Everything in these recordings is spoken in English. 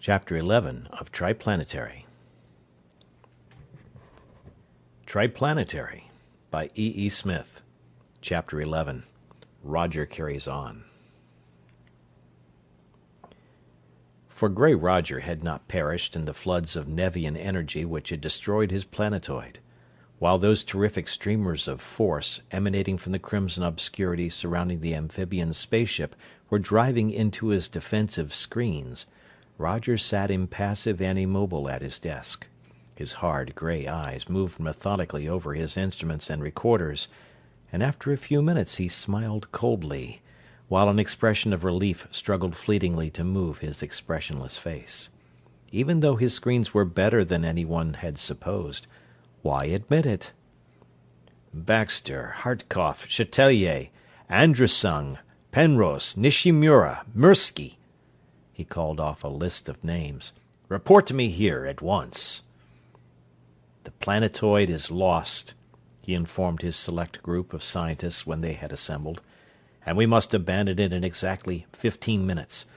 Chapter 11 of Triplanetary. Triplanetary by E. Smith. Chapter 11. Roger Carries On. For Gray Roger had not perished in the floods of Nevian energy which had destroyed his planetoid, while those terrific streamers of force emanating from the crimson obscurity surrounding the amphibian spaceship were driving into his defensive screens. Roger sat impassive and immobile at his desk. His hard, gray eyes moved methodically over his instruments and recorders, and after a few minutes he smiled coldly, while an expression of relief struggled fleetingly to move his expressionless face. Even though his screens were better than anyone had supposed, why admit it? Baxter, Hartkopf, Chatelier, Andrusung, Penrose, Nishimura, Mirsky. He called off a list of names. Report to me here at once. The planetoid is lost, he informed his select group of scientists when they had assembled, and we must abandon it in exactly 15 minutes,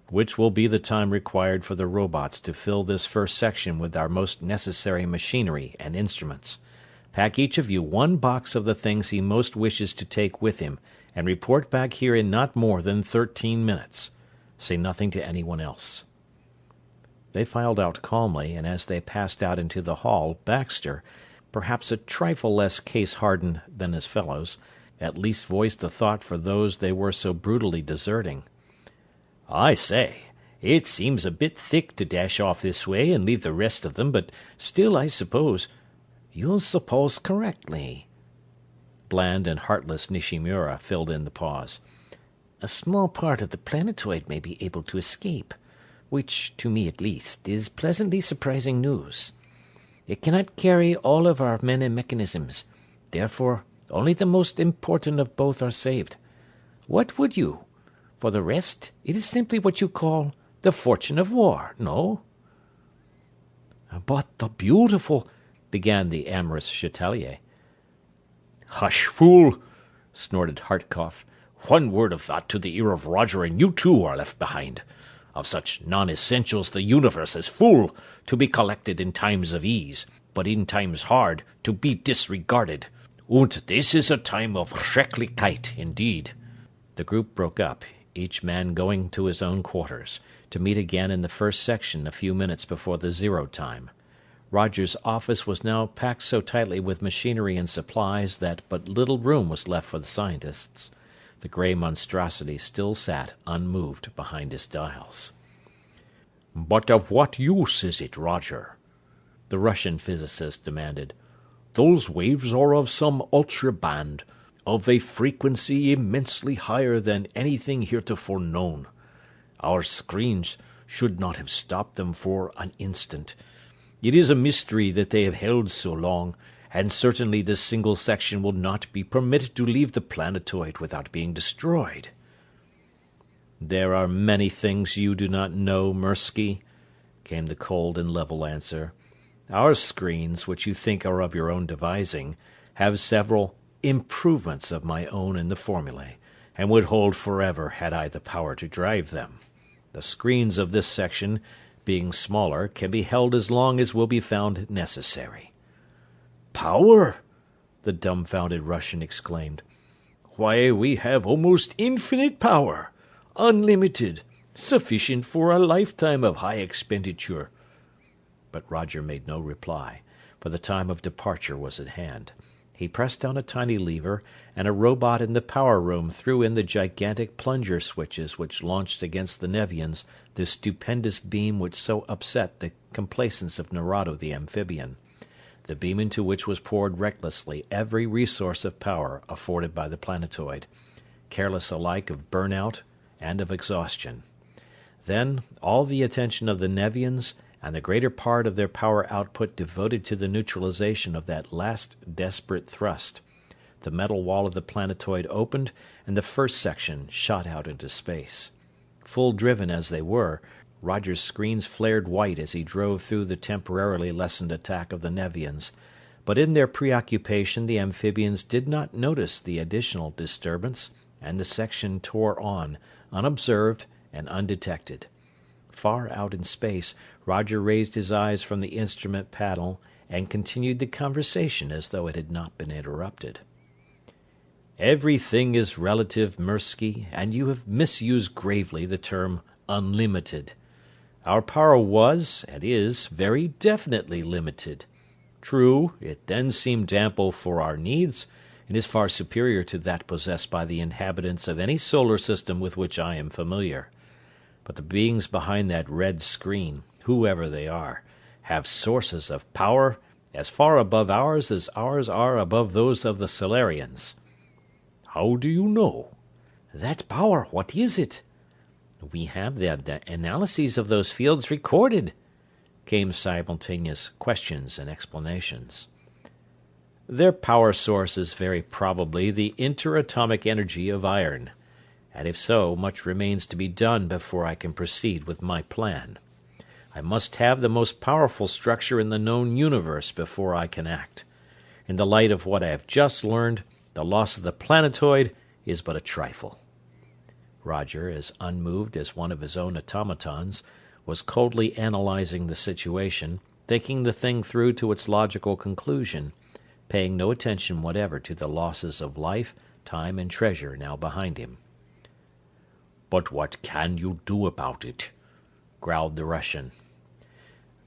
which will be the time required for the robots to fill this first section with our most necessary machinery and instruments. Pack each of you one box of the things he most wishes to take with him, and report back here in not more than 13 minutes. Say nothing to anyone else. They filed out calmly, and as they passed out into the hall, Baxter, perhaps a trifle less case-hardened than his fellows, at least voiced the thought for those they were so brutally deserting. "I say, it seems a bit thick to dash off this way and leave the rest of them, but still, I suppose—" "You'll suppose correctly." Bland and heartless Nishimura filled in the pause. "A small part of the planetoid may be able to escape, which, to me at least, is pleasantly surprising news. It cannot carry all of our men and mechanisms, therefore only the most important of both are saved. What would you? For the rest, it is simply what you call the fortune of war, no?" "But the beautiful—" began the amorous Chatelier. "Hush, fool!" snorted Hartkopf. "One word of that to the ear of Roger and you too are left behind. Of such non-essentials the universe is full, to be collected in times of ease, but in times hard to be disregarded. Und this is a time of Schrecklichkeit indeed." The group broke up, each man going to his own quarters, to meet again in the first section a few minutes before the zero time. Roger's office was now packed so tightly with machinery and supplies that but little room was left for the scientists. The grey monstrosity still sat unmoved behind his dials. "But of what use is it, Roger?" the Russian physicist demanded. "Those waves are of some ultra-band, of a frequency immensely higher than anything heretofore known. Our screens should not have stopped them for an instant. It is a mystery that they have held so long, and certainly this single section will not be permitted to leave the planetoid without being destroyed." "There are many things you do not know, Mirsky," came the cold and level answer. "Our screens, which you think are of your own devising, have several improvements of my own in the formulae, and would hold forever had I the power to drive them. The screens of this section, being smaller, can be held as long as will be found necessary." "Power!" the dumbfounded Russian exclaimed. "Why, we have almost infinite power, unlimited, sufficient for a lifetime of high expenditure." But Roger made no reply, for the time of departure was at hand. He pressed down a tiny lever, and a robot in the power room threw in the gigantic plunger switches which launched against the Nevians the stupendous beam which so upset the complacence of Narado the amphibian, the beam into which was poured recklessly every resource of power afforded by the planetoid, careless alike of burnout and of exhaustion. Then all the attention of the Nevians and the greater part of their power output devoted to the neutralization of that last desperate thrust. The metal wall of the planetoid opened, and the first section shot out into space. Full driven as they were, Roger's screens flared white as he drove through the temporarily lessened attack of the Nevians, but in their preoccupation the amphibians did not notice the additional disturbance, and the section tore on, unobserved and undetected. far out in space, Roger raised his eyes from the instrument panel and continued the conversation as though it had not been interrupted. Everything is relative, Mirsky, and you have misused gravely the term unlimited. Our power was, and is, very definitely limited. True, it then seemed ample for our needs, and is far superior to that possessed by the inhabitants of any solar system with which I am familiar. But the beings behind that red screen, whoever they are, have sources of power as far above ours as ours are above those of the Solarians. How do you know? That power, what is it? We have the analyses of those fields recorded, came simultaneous questions and explanations. Their power source is very probably the interatomic energy of iron, and if so, much remains to be done before I can proceed with my plan. I must have the most powerful structure in the known universe before I can act. In the light of what I have just learned, the loss of the planetoid is but a trifle. Roger, as unmoved as one of his own automatons, was coldly analyzing the situation, thinking the thing through to its logical conclusion, paying no attention whatever to the losses of life, time, and treasure now behind him. "But what can you do about it?" growled the Russian.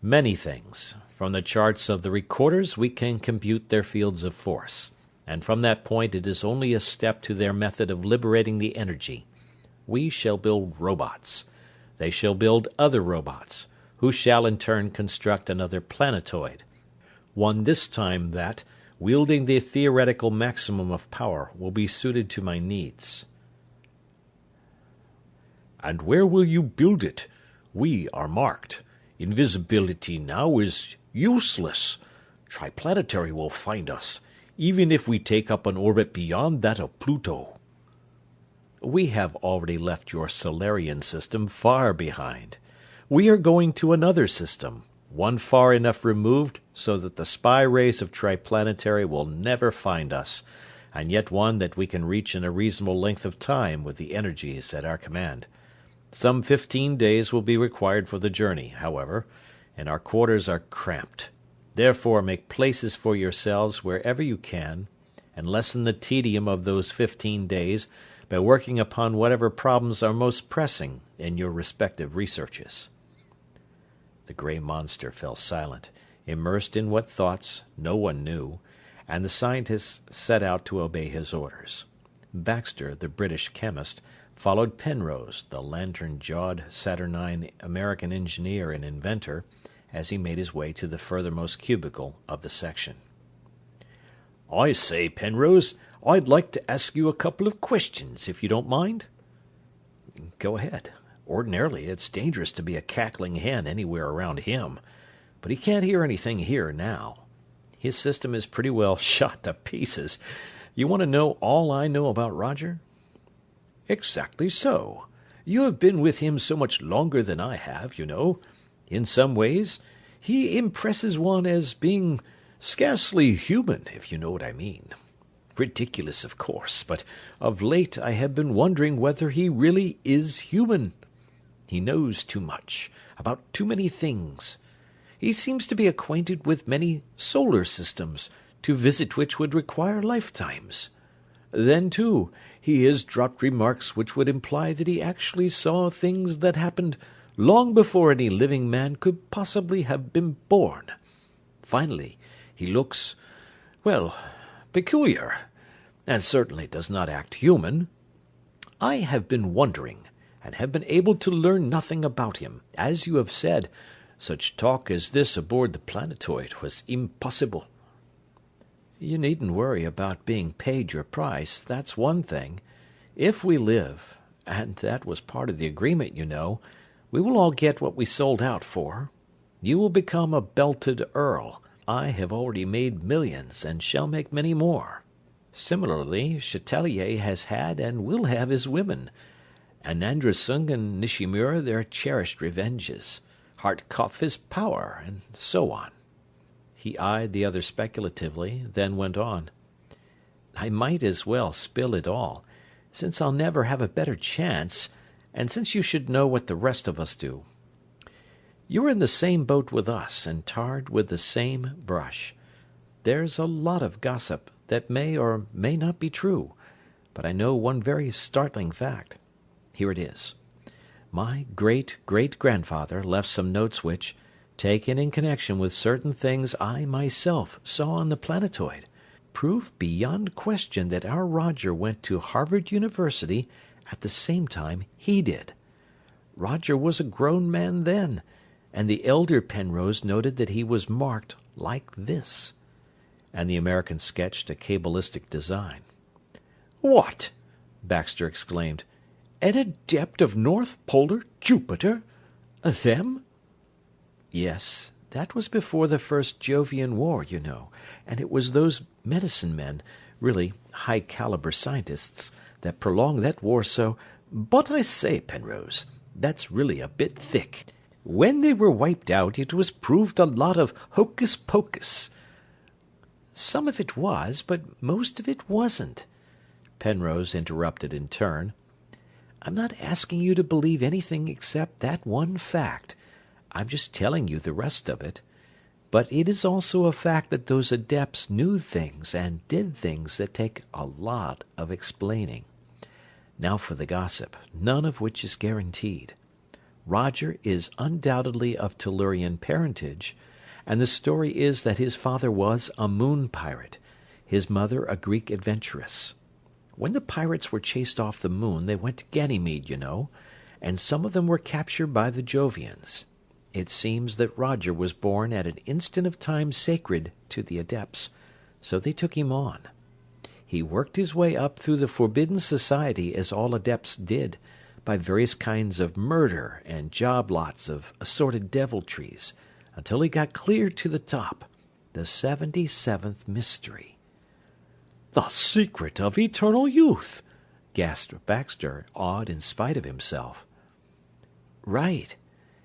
"Many things. From the charts of the recorders we can compute their fields of force, and from that point it is only a step to their method of liberating the energy. We shall build robots. They shall build other robots, who shall in turn construct another planetoid. One this time that, wielding the theoretical maximum of power, will be suited to my needs." "And where will you build it? We are marked. Invisibility now is useless. Triplanetary will find us, even if we take up an orbit beyond that of Pluto." "We have already left your Solarian system far behind. We are going to another system, one far enough removed so that the spy rays of Triplanetary will never find us, and yet one that we can reach in a reasonable length of time with the energies at our command. Some 15 days will be required for the journey, however, and our quarters are cramped. Therefore make places for yourselves wherever you can, and lessen the tedium of those 15 days by working upon whatever problems are most pressing in your respective researches." The grey monster fell silent, immersed in what thoughts no one knew, and the scientists set out to obey his orders. Baxter, the British chemist, followed Penrose, the lantern-jawed, saturnine American engineer and inventor, as he made his way to the furthermost cubicle of the section. "I say, Penrose, I'd like to ask you a couple of questions, if you don't mind." "Go ahead. Ordinarily, it's dangerous to be a cackling hen anywhere around him, but he can't hear anything here now. His system is pretty well shot to pieces. You want to know all I know about Roger?" "Exactly so. You have been with him so much longer than I have, you know. In some ways, he impresses one as being scarcely human, if you know what I mean. Ridiculous, of course, but of late I have been wondering whether he really is human. He knows too much, about too many things. He seems to be acquainted with many solar systems, to visit which would require lifetimes. Then, too, he has dropped remarks which would imply that he actually saw things that happened long before any living man could possibly have been born. Finally, he looks, well, peculiar, and certainly does not act human. I have been wondering, and have been able to learn nothing about him. As you have said, such talk as this aboard the planetoid was impossible." "You needn't worry about being paid your price, that's one thing. If we live, and that was part of the agreement, you know, we will all get what we sold out for. You will become a belted earl. I have already made millions, and shall make many more. Similarly, Chatelier has had and will have his women, and Andrasung and Nishimura their cherished revenges, Hartkopf his power, and so on." He eyed the other speculatively, then went on. "I might as well spill it all, since I'll never have a better chance, and since you should know what the rest of us do. You're in the same boat with us, and tarred with the same brush. There's a lot of gossip that may or may not be true, but I know one very startling fact. Here it is. My great-great-grandfather left some notes which, taken in connection with certain things I myself saw on the planetoid, prove beyond question that our Roger went to Harvard University at the same time he did. Roger was a grown man then, and the elder Penrose noted that he was marked like this. And the American sketched a cabalistic design. "What!" Baxter exclaimed. "An adept of North Polar Jupiter? Them?" "Yes, that was before the first Jovian War, you know, and it was those medicine men, really high-caliber scientists, that prolonged that war so— But I say, Penrose, that's really a bit thick. When they were wiped out, it was proved a lot of hocus-pocus." "Some of it was, but most of it wasn't," Penrose interrupted in turn. "I'm not asking you to believe anything except that one fact. I'm just telling you the rest of it. But it is also a fact that those adepts knew things and did things that take a lot of explaining. Now for the gossip, none of which is guaranteed. Roger is undoubtedly of Tellurian parentage, and the story is that his father was a moon pirate, his mother a Greek adventuress. When the pirates were chased off the moon, they went to Ganymede, you know, and some of them were captured by the Jovians. It seems that Roger was born at an instant of time sacred to the adepts, so they took him on. He worked his way up through the Forbidden Society as all adepts did, by various kinds of murder and job lots of assorted deviltries, until he got clear to the top, the 77th mystery." "The secret of eternal youth!" gasped Baxter, awed in spite of himself. "Right.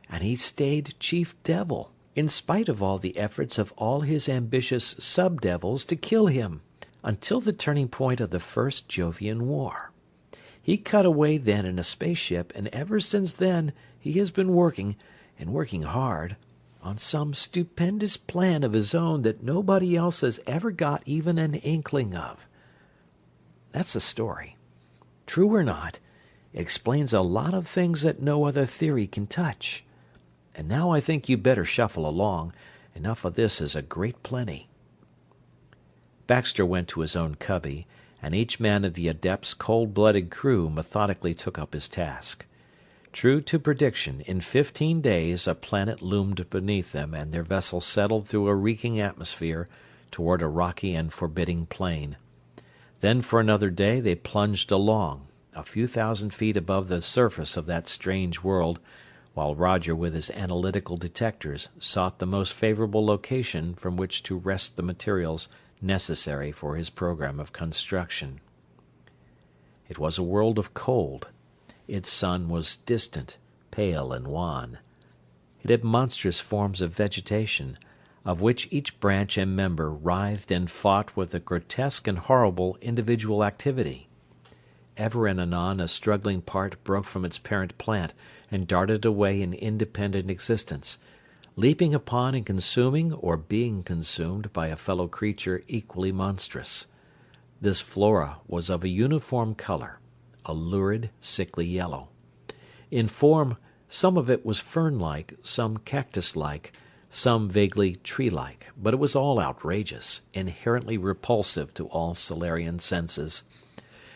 And he stayed chief devil, in spite of all the efforts of all his ambitious sub-devils to kill him, until the turning point of the First Jovian War. He cut away then in a spaceship, and ever since then he has been working, and working hard, on some stupendous plan of his own that nobody else has ever got even an inkling of. That's the story. True or not, it explains a lot of things that no other theory can touch. And now I think you better shuffle along. Enough of this is a great plenty." Baxter went to his own cubby, and each man of the Adept's cold-blooded crew methodically took up his task. True to prediction, in 15 days a planet loomed beneath them, and their vessel settled through a reeking atmosphere toward a rocky and forbidding plain. Then for another day they plunged along, a few thousand feet above the surface of that strange world, while Roger with his analytical detectors sought the most favorable location from which to wrest the materials necessary for his program of construction. It was a world of cold. Its sun was distant, pale and wan. It had monstrous forms of vegetation, of which each branch and member writhed and fought with a grotesque and horrible individual activity. Ever and anon a struggling part broke from its parent plant and darted away in independent existence, leaping upon and consuming or being consumed by a fellow creature equally monstrous. This flora was of a uniform color, a lurid, sickly yellow. In form, some of it was fern-like, some cactus-like, some vaguely tree-like, but it was all outrageous, inherently repulsive to all Solarian senses.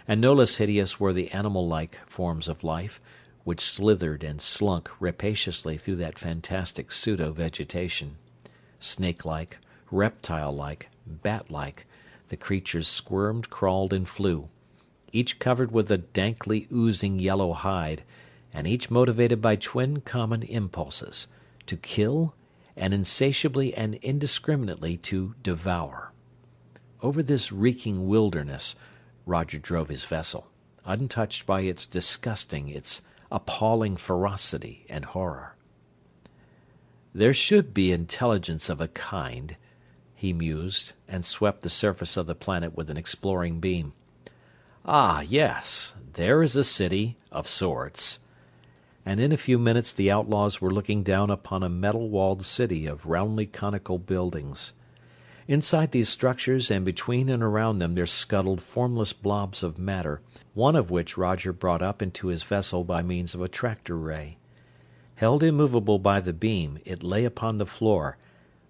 And no less hideous were the animal-like forms of life, which slithered and slunk rapaciously through that fantastic pseudo-vegetation. Snake-like, reptile-like, bat-like, the creatures squirmed, crawled, and flew, each covered with a dankly oozing yellow hide, and each motivated by twin common impulses, to kill, and insatiably and indiscriminately to devour. Over this reeking wilderness Roger drove his vessel, untouched by its disgusting, its appalling ferocity and horror. "There should be intelligence of a kind," he mused, and swept the surface of the planet with an exploring beam. "Ah, yes, there is a city, of sorts. and in a few minutes the outlaws were looking down upon a metal-walled city of roundly conical buildings. Inside these structures and between and around them there scuttled formless blobs of matter, one of which Roger brought up into his vessel by means of a tractor ray. Held immovable by the beam, it lay upon the floor,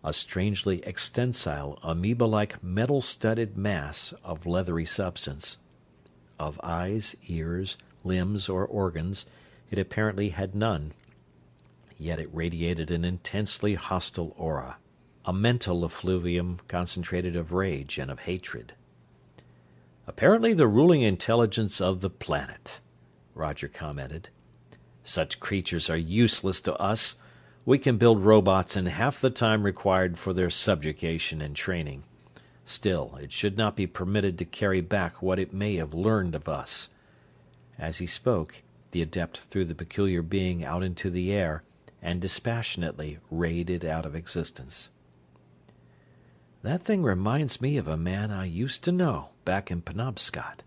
a strangely extensile, amoeba-like metal-studded mass of leathery substance. Of eyes, ears, limbs, or organs, it apparently had none, yet it radiated an intensely hostile aura, a mental effluvium concentrated of rage and of hatred. "Apparently the ruling intelligence of the planet," Roger commented. "Such creatures are useless to us. We can build robots in half the time required for their subjugation and training. Still, it should not be permitted to carry back what it may have learned of us." As he spoke, the adept threw the peculiar being out into the air and dispassionately rayed it out of existence. "That thing reminds me of a man I used to know back in Penobscot."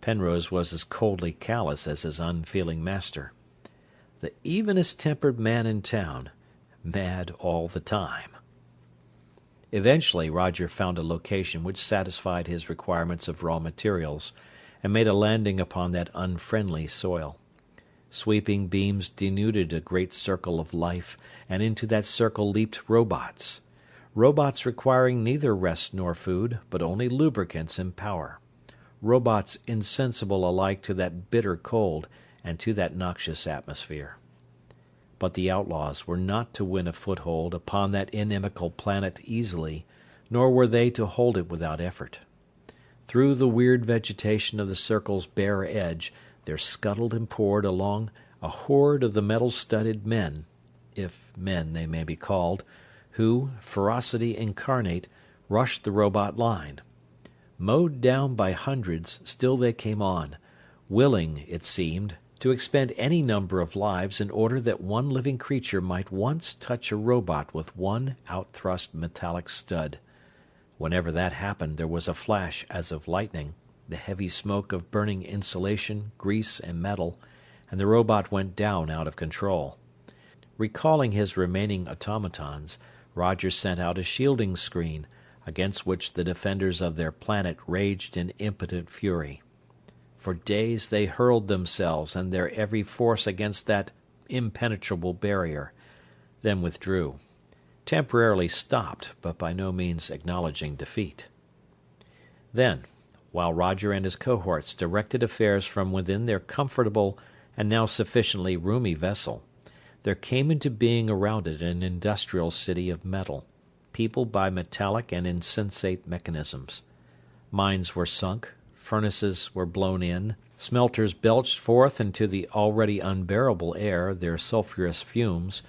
Penrose was as coldly callous as his unfeeling master. The evenest-tempered man in town, mad all the time. Eventually Roger found a location which satisfied his requirements of raw materials, and made a landing upon that unfriendly soil. Sweeping beams denuded a great circle of life, and into that circle leaped robots. Robots requiring neither rest nor food, but only lubricants and power. Robots insensible alike to that bitter cold and to that noxious atmosphere. But the outlaws were not to win a foothold upon that inimical planet easily, nor were they to hold it without effort. Through the weird vegetation of the circle's bare edge there scuttled and poured along a horde of the metal-studded men, if men they may be called, who, ferocity incarnate, rushed the robot line. Mowed down by hundreds, still they came on, willing, it seemed, to expend any number of lives in order that one living creature might once touch a robot with one out-thrust metallic stud. Whenever that happened there was a flash as of lightning, the heavy smoke of burning insulation, grease, and metal, and the robot went down out of control. Recalling his remaining automatons, Roger sent out a shielding screen, against which the defenders of their planet raged in impotent fury. For days they hurled themselves and their every force against that impenetrable barrier, then withdrew, temporarily stopped, but by no means acknowledging defeat. Then, while Roger and his cohorts directed affairs from within their comfortable and now sufficiently roomy vessel, there came into being around it an industrial city of metal, peopled by metallic and insensate mechanisms. Mines were sunk, furnaces were blown in, smelters belched forth into the already unbearable air their sulphurous fumes,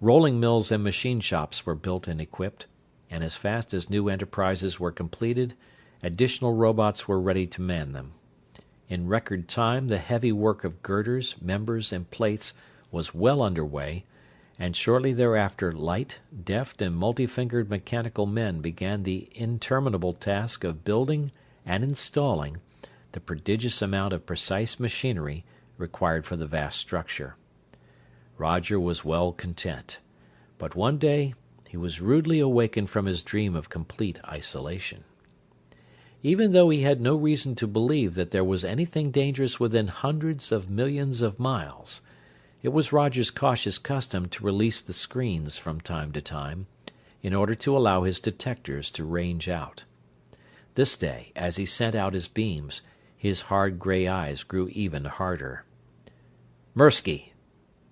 rolling mills and machine shops were built and equipped, and as fast as new enterprises were completed, additional robots were ready to man them. In record time the heavy work of girders, members, and plates was well under way, and shortly thereafter light, deft, and multi-fingered mechanical men began the interminable task of building and installing the prodigious amount of precise machinery required for the vast structure. Roger was well content, but one day he was rudely awakened from his dream of complete isolation. Even though he had no reason to believe that there was anything dangerous within hundreds of millions of miles, it was Roger's cautious custom to release the screens from time to time, in order to allow his detectors to range out. This day, as he sent out his beams, his hard gray eyes grew even harder. "Mirsky!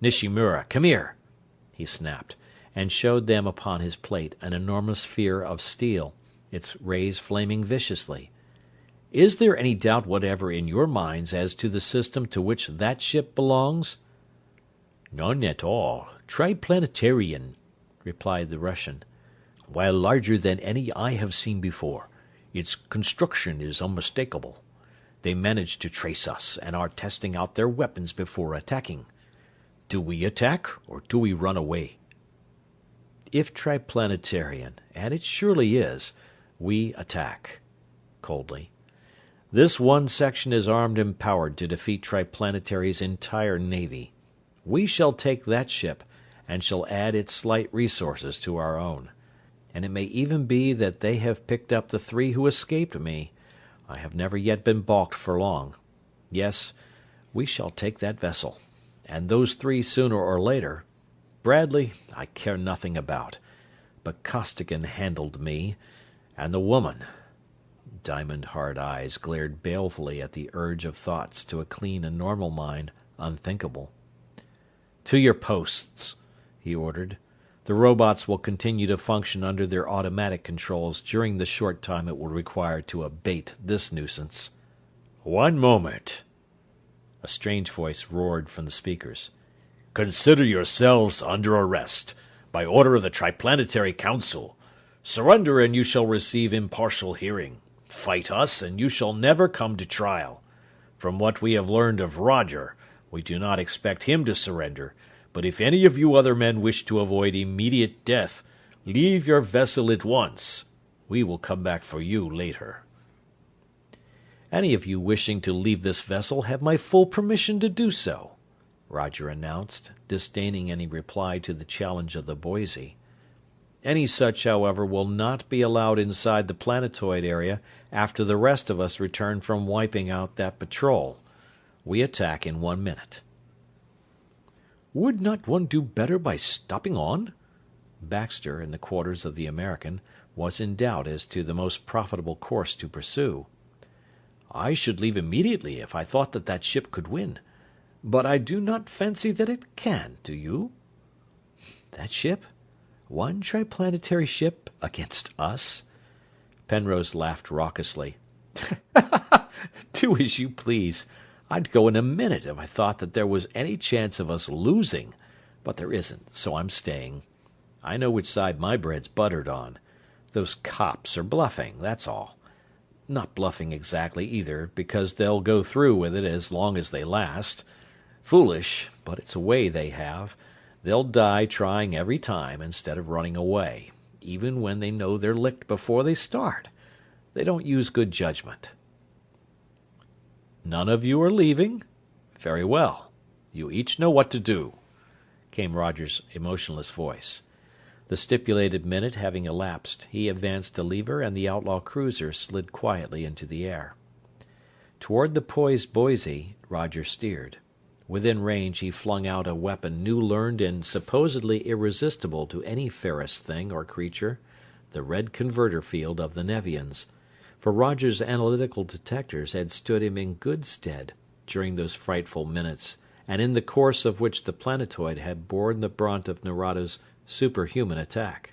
Nishimura, come here!" he snapped, and showed them upon his plate an enormous sphere of steel, its rays flaming viciously. "Is there any doubt whatever in your minds as to the system to which that ship belongs?" "None at all. Triplanetarian," replied the Russian. "While larger than any I have seen before, its construction is unmistakable. They managed to trace us, and are testing out their weapons before attacking. Do we attack, or do we run away?" "If Triplanetarian, and it surely is, we attack," coldly. "This one section is armed and powered to defeat Triplanetary's entire navy. We shall take that ship, and shall add its slight resources to our own. And it may even be that they have picked up the 3 who escaped me. I have never yet been balked for long. Yes, we shall take that vessel, and those 3 sooner or later. Bradley I care nothing about, but Costigan handled me, and the woman. Diamond-hard eyes glared balefully at the urge of thoughts to a clean and normal mind unthinkable. "To your posts," he ordered. "The robots will continue to function under their automatic controls during the short time it will require to abate this nuisance." "One moment," a strange voice roared from the speakers. "Consider yourselves under arrest, by order of the Triplanetary Council. Surrender and you shall receive impartial hearing. Fight us and you shall never come to trial. From what we have learned of Roger, we do not expect him to surrender, but if any of you other men wish to avoid immediate death, leave your vessel at once. We will come back for you later." "Any of you wishing to leave this vessel have my full permission to do so," Roger announced, disdaining any reply to the challenge of the Boise. "Any such, however, will not be allowed inside the planetoid area after the rest of us return from wiping out that patrol. We attack in 1 minute." "Would not one do better by stopping on?" Baxter, in the quarters of the American, was in doubt as to the most profitable course to pursue. "I should leave immediately if I thought that ship could win. But I do not fancy that it can, do you?" "That ship? One triplanetary ship against us?" Penrose laughed raucously. "Do as you please. I'd go in a minute if I thought that there was any chance of us losing, but there isn't, so I'm staying. I know which side my bread's buttered on. Those cops are bluffing, that's all. Not bluffing exactly, either, because they'll go through with it as long as they last. Foolish, but it's a way they have. They'll die trying every time instead of running away, even when they know they're licked before they start. They don't use good judgment." "None of you are leaving? Very well. You each know what to do," came Roger's emotionless voice. The stipulated minute having elapsed, he advanced a lever and the outlaw cruiser slid quietly into the air. Toward the poised Boise, Roger steered. Within range, he flung out a weapon new learned and supposedly irresistible to any ferrous thing or creature, the red converter field of the Nevians, for Roger's analytical detectors had stood him in good stead during those frightful minutes, and in the course of which the planetoid had borne the brunt of Nerado's superhuman attack.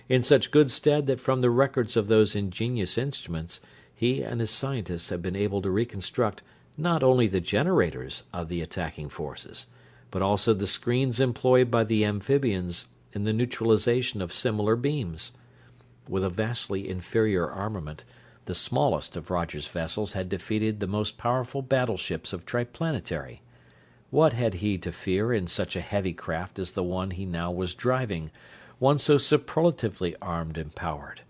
In such good stead that from the records of those ingenious instruments he and his scientists had been able to reconstruct not only the generators of the attacking forces, but also the screens employed by the amphibians in the neutralization of similar beams. With a vastly inferior armament, the smallest of Roger's vessels had defeated the most powerful battleships of Triplanetary. What had he to fear in such a heavy craft as the one he now was driving, one so superlatively armed and powered?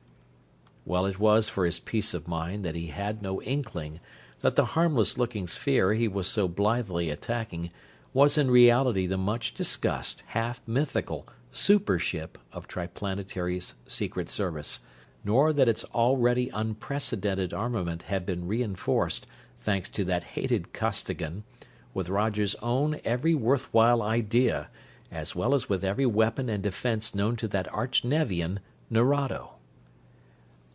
Well it was for his peace of mind that he had no inkling that the harmless-looking sphere he was so blithely attacking was in reality the much-discussed, half-mythical super-ship of Triplanetary's Secret Service, nor that its already unprecedented armament had been reinforced, thanks to that hated Costigan, with Roger's own every worthwhile idea, as well as with every weapon and defense known to that arch-Nevian, Nerado.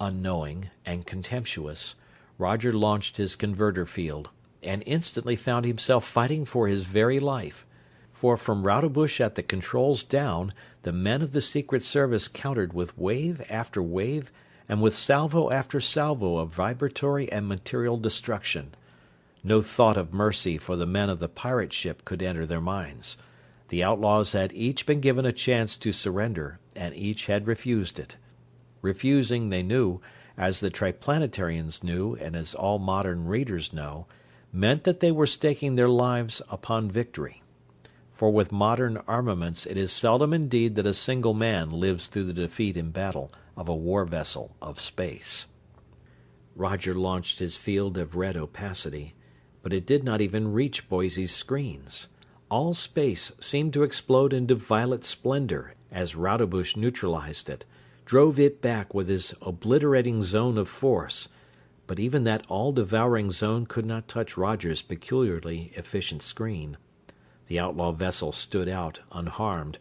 Unknowing and contemptuous, Roger launched his converter field, and instantly found himself fighting for his very life, for from Rodebush at the controls down, the men of the Secret Service countered with wave after wave and with salvo after salvo of vibratory and material destruction. No thought of mercy for the men of the pirate ship could enter their minds. The outlaws had each been given a chance to surrender, and each had refused it. Refusing, they knew, as the Triplanetarians knew and as all modern readers know, meant that they were staking their lives upon victory. For with modern armaments it is seldom indeed that a single man lives through the defeat in battle of a war vessel of space. Roger launched his field of red opacity, but it did not even reach Boise's screens. All space seemed to explode into violet splendor as Raudebush neutralized it, drove it back with his obliterating zone of force. But even that all-devouring zone could not touch Roger's peculiarly efficient screen. The outlaw vessel stood out, unharmed.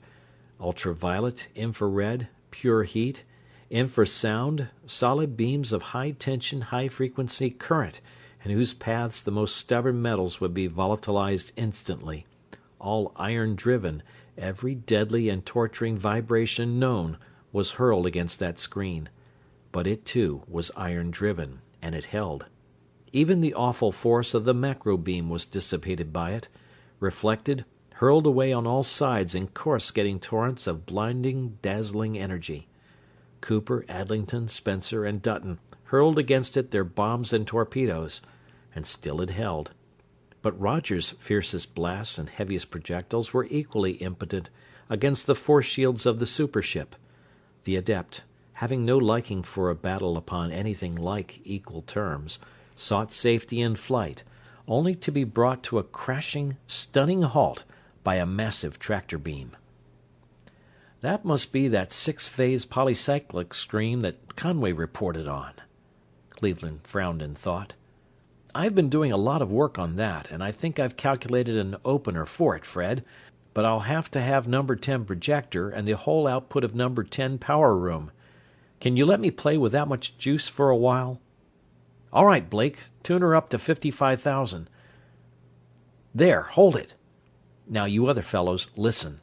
Ultraviolet, infrared, pure heat, infrasound, solid beams of high-tension, high-frequency current, in whose paths the most stubborn metals would be volatilized instantly. All iron-driven, every deadly and torturing vibration known was hurled against that screen. But it, too, was iron-driven, and it held. Even the awful force of the macro beam was dissipated by it, reflected, hurled away on all sides in coruscating torrents of blinding, dazzling energy. Cooper, Adlington, Spencer, and Dutton hurled against it their bombs and torpedoes, and still it held. But Roger's fiercest blasts and heaviest projectiles were equally impotent against the force shields of the supership. The Adept, having no liking for a battle upon anything like equal terms, sought safety in flight, only to be brought to a crashing, stunning halt by a massive tractor beam. That must be that six-phase polycyclic screen that Conway reported on. Cleveland frowned in thought. I've been doing a lot of work on that, and I think I've calculated an opener for it, Fred, but I'll have to have number 10 projector and the whole output of number 10 power room. Can you let me play with that much juice for a while? All right, Blake, tune her up to 55,000. There, hold it. Now, you other fellows, listen.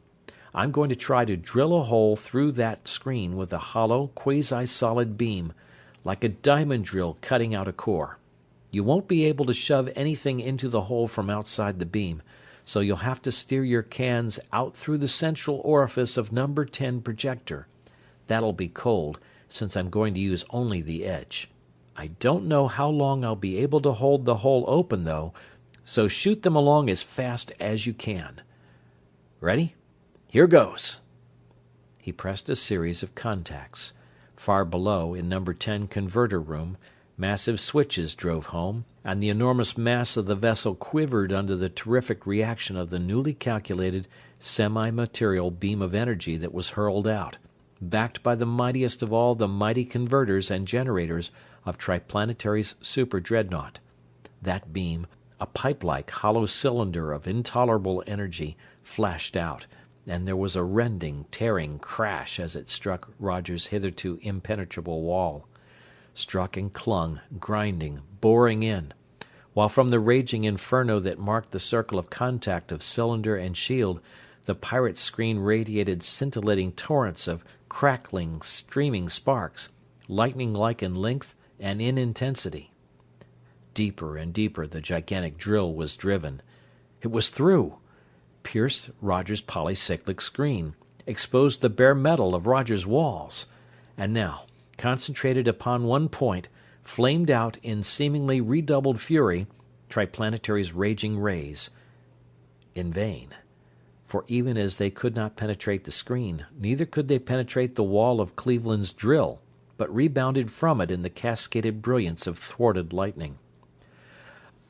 I'm going to try to drill a hole through that screen with a hollow, quasi-solid beam, like a diamond drill cutting out a core. You won't be able to shove anything into the hole from outside the beam, so you'll have to steer your cans out through the central orifice of number 10 projector. That'll be cold, since I'm going to use only the edge. I don't know how long I'll be able to hold the hole open, though, so shoot them along as fast as you can. Ready? Here goes. He pressed a series of contacts. Far below, in number 10 converter room, massive switches drove home, and the enormous mass of the vessel quivered under the terrific reaction of the newly calculated semi-material beam of energy that was hurled out, backed by the mightiest of all the mighty converters and generators of Triplanetary's super dreadnought. That beam, a pipe-like hollow cylinder of intolerable energy, flashed out, and there was a rending, tearing crash as it struck Roger's hitherto impenetrable wall. Struck and clung, grinding, boring in, while from the raging inferno that marked the circle of contact of cylinder and shield, the pirate's screen radiated scintillating torrents of crackling, streaming sparks, lightning-like in length and in intensity. Deeper and deeper the gigantic drill was driven. It was through, pierced Roger's polycyclic screen, exposed the bare metal of Roger's walls, and now, concentrated upon one point, flamed out in seemingly redoubled fury Triplanetary's raging rays. In vain. For even as they could not penetrate the screen, neither could they penetrate the wall of Cleveland's drill, but rebounded from it in the cascaded brilliance of thwarted lightning.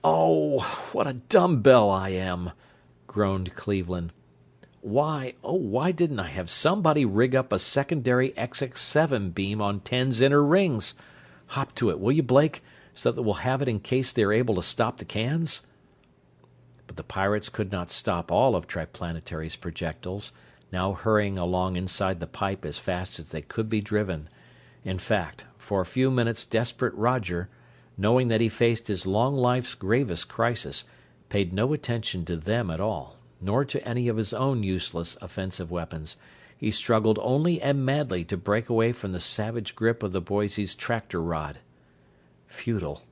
"Oh, what a dumbbell I am!" groaned Cleveland. Why didn't I have somebody rig up a secondary XX7 beam on 10's inner rings? Hop to it, will you, Blake, so that we'll have it in case they are able to stop the cans? But the pirates could not stop all of Triplanetary's projectiles, now hurrying along inside the pipe as fast as they could be driven. In fact, for a few minutes desperate Roger, knowing that he faced his long life's gravest crisis, paid no attention to them at all, nor to any of his own useless offensive weapons. He struggled only and madly to break away from the savage grip of the Boise's tractor rod. Futile.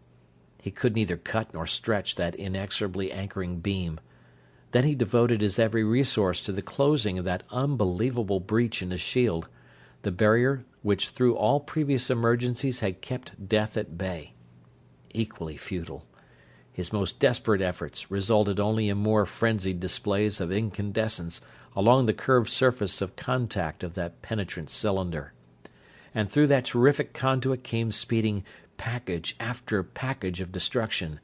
He could neither cut nor stretch that inexorably anchoring beam. Then he devoted his every resource to the closing of that unbelievable breach in his shield, the barrier which through all previous emergencies had kept death at bay. Equally futile. His most desperate efforts resulted only in more frenzied displays of incandescence along the curved surface of contact of that penetrant cylinder. And through that terrific conduit came speeding package after package of destruction,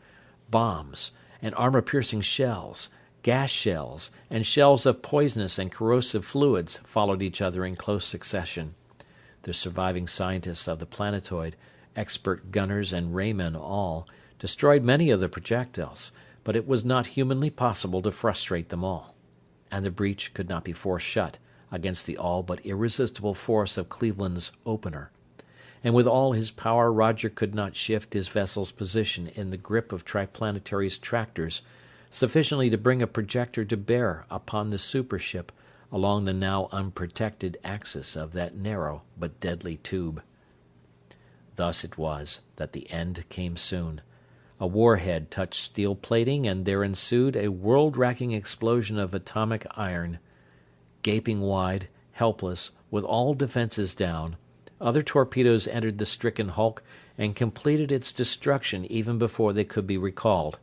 bombs, and armor-piercing shells, Gas shells and shells of poisonous and corrosive fluids followed each other in close succession. The surviving scientists of the planetoid, expert gunners and raymen all, destroyed many of the projectiles, but it was not humanly possible to frustrate them all, and the breach could not be forced shut against the all but irresistible force of Cleveland's opener. And with all his power, Roger could not shift his vessel's position in the grip of Triplanetary's tractors sufficiently to bring a projector to bear upon the supership along the now unprotected axis of that narrow but deadly tube. Thus it was that the end came soon. A warhead touched steel plating, and there ensued a world-racking explosion of atomic iron. Gaping wide, helpless, with all defenses down, other torpedoes entered the stricken hulk and completed its destruction even before they could be recalled.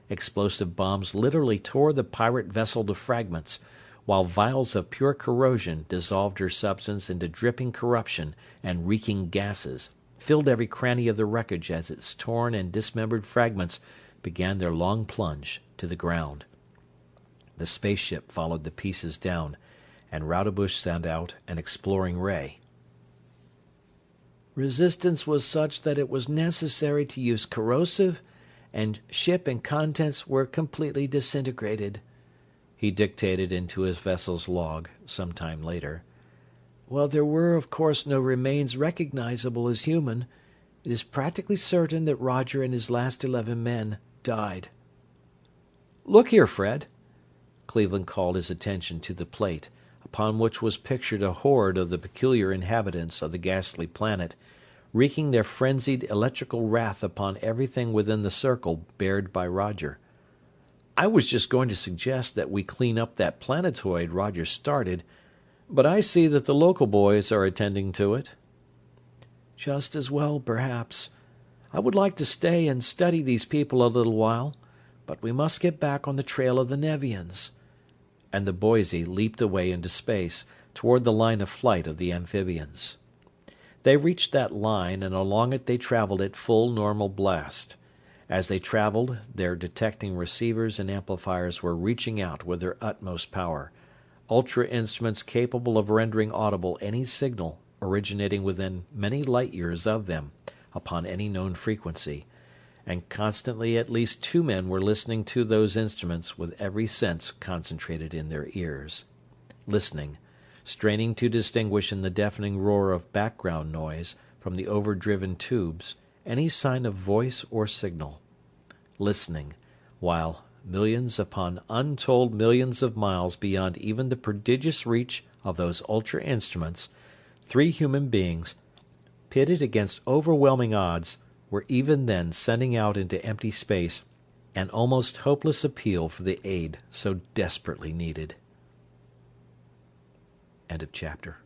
Explosive bombs literally tore the pirate vessel to fragments, while vials of pure corrosion dissolved her substance into dripping corruption and reeking gases, filled every cranny of the wreckage as its torn and dismembered fragments began their long plunge to the ground. The spaceship followed the pieces down, and Rodebush sent out an exploring ray. "Resistance was such that it was necessary to use corrosive, and ship and contents were completely disintegrated," he dictated into his vessel's log some time later. "While there were, of course, no remains recognizable as human, it is practically certain that Roger and his last 11 men died." "Look here, Fred." Cleveland called his attention to the plate, upon which was pictured a horde of the peculiar inhabitants of the ghastly planet, wreaking their frenzied electrical wrath upon everything within the circle bared by Roger. "I was just going to suggest that we clean up that planetoid Roger started, but I see that the local boys are attending to it." "Just as well, perhaps. I would like to stay and study these people a little while, but we must get back on the trail of the Nevians." And the Boise leaped away into space, toward the line of flight of the amphibians. They reached that line, and along it they traveled at full normal blast. As they traveled, their detecting receivers and amplifiers were reaching out with their utmost power, ultra instruments capable of rendering audible any signal originating within many light years of them, upon any known frequency, and constantly at least 2 men were listening to those instruments with every sense concentrated in their ears. Listening, straining to distinguish in the deafening roar of background noise from the overdriven tubes any sign of voice or signal. Listening, while, millions upon untold millions of miles beyond even the prodigious reach of those ultra instruments, 3 human beings, pitted against overwhelming odds, were even then sending out into empty space an almost hopeless appeal for the aid so desperately needed. End of chapter.